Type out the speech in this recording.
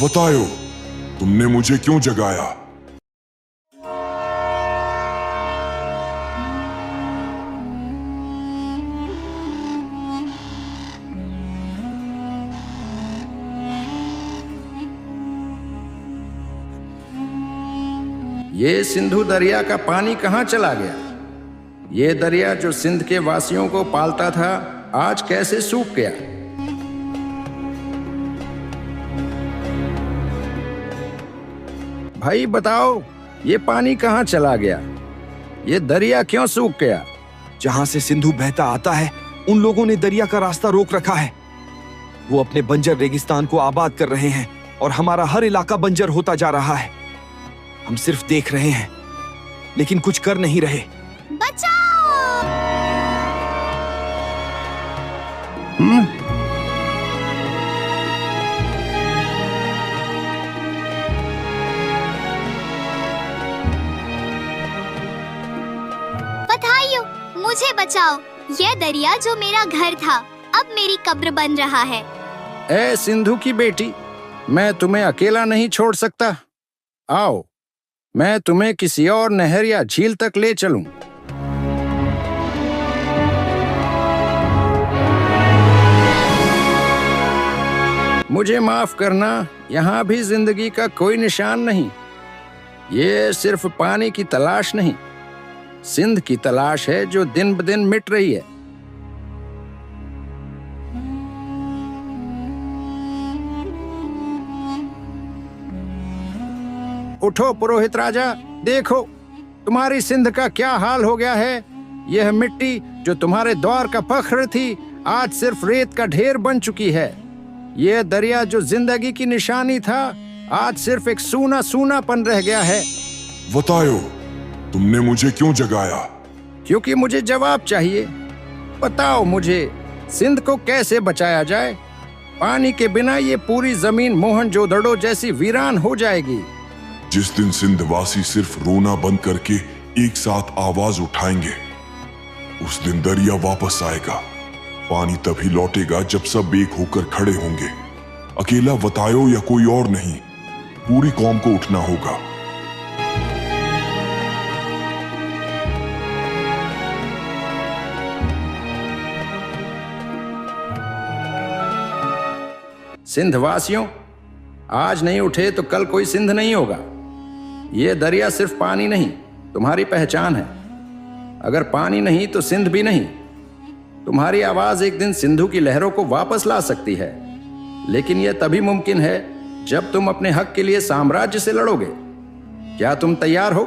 बताओ, तुमने मुझे क्यों जगाया? ये सिंधु दरिया का पानी कहाँ चला गया? ये दरिया जो सिंध के वासियों को पालता था, आज कैसे सूख गया? भाई बताओ, ये पानी कहाँ चला गया? ये दरिया क्यों सूख गया? जहां से सिंधु बहता आता है, उन लोगों ने दरिया का रास्ता रोक रखा है। वो अपने बंजर रेगिस्तान को आबाद कर रहे हैं और हमारा हर इलाका बंजर होता जा रहा है। हम सिर्फ देख रहे हैं, लेकिन कुछ कर नहीं रहे। बचाओ! बधाइयो, मुझे बचाओ। यह दरिया जो मेरा घर था, अब मेरी कब्र बन रहा है। ए सिंधु की बेटी, मैं तुम्हें अकेला नहीं छोड़ सकता। आओ, मैं तुम्हें किसी और नहर या झील तक ले चलूं। मुझे माफ करना, यहाँ भी जिंदगी का कोई निशान नहीं। ये सिर्फ पानी की तलाश नहीं, सिंध की तलाश है जो दिन ब दिन मिट रही है। उठो पुरोहित राजा, देखो तुम्हारी सिंध का क्या हाल हो गया है। यह मिट्टी जो तुम्हारे द्वार का फख्र थी, आज सिर्फ रेत का ढेर बन चुकी है। यह दरिया जो जिंदगी की निशानी था, आज सिर्फ एक सूना सूनापन रह गया है। बताओ, तुमने मुझे क्यों जगाया? क्योंकि मुझे जवाब चाहिए। बताओ मुझे, सिंध को कैसे बचाया जाए? पानी के बिना ये पूरी जमीन मोहनजोदड़ो जैसी वीरान हो जाएगी। जिस दिन सिंधवासी सिर्फ रोना बंद करके एक साथ आवाज उठाएंगे, उस दिन दरिया वापस आएगा। पानी तभी लौटेगा जब सब एक होकर खड़े होंगे। अकेला बतायो या कोई और नहीं, पूरी कौम को उठना होगा। सिंधवासियों, आज नहीं उठे तो कल कोई सिंध नहीं होगा। ये दरिया सिर्फ पानी नहीं, तुम्हारी पहचान है। अगर पानी नहीं तो सिंध भी नहीं। तुम्हारी आवाज एक दिन सिंधु की लहरों को वापस ला सकती है, लेकिन यह तभी मुमकिन है जब तुम अपने हक के लिए साम्राज्य से लड़ोगे। क्या तुम तैयार हो?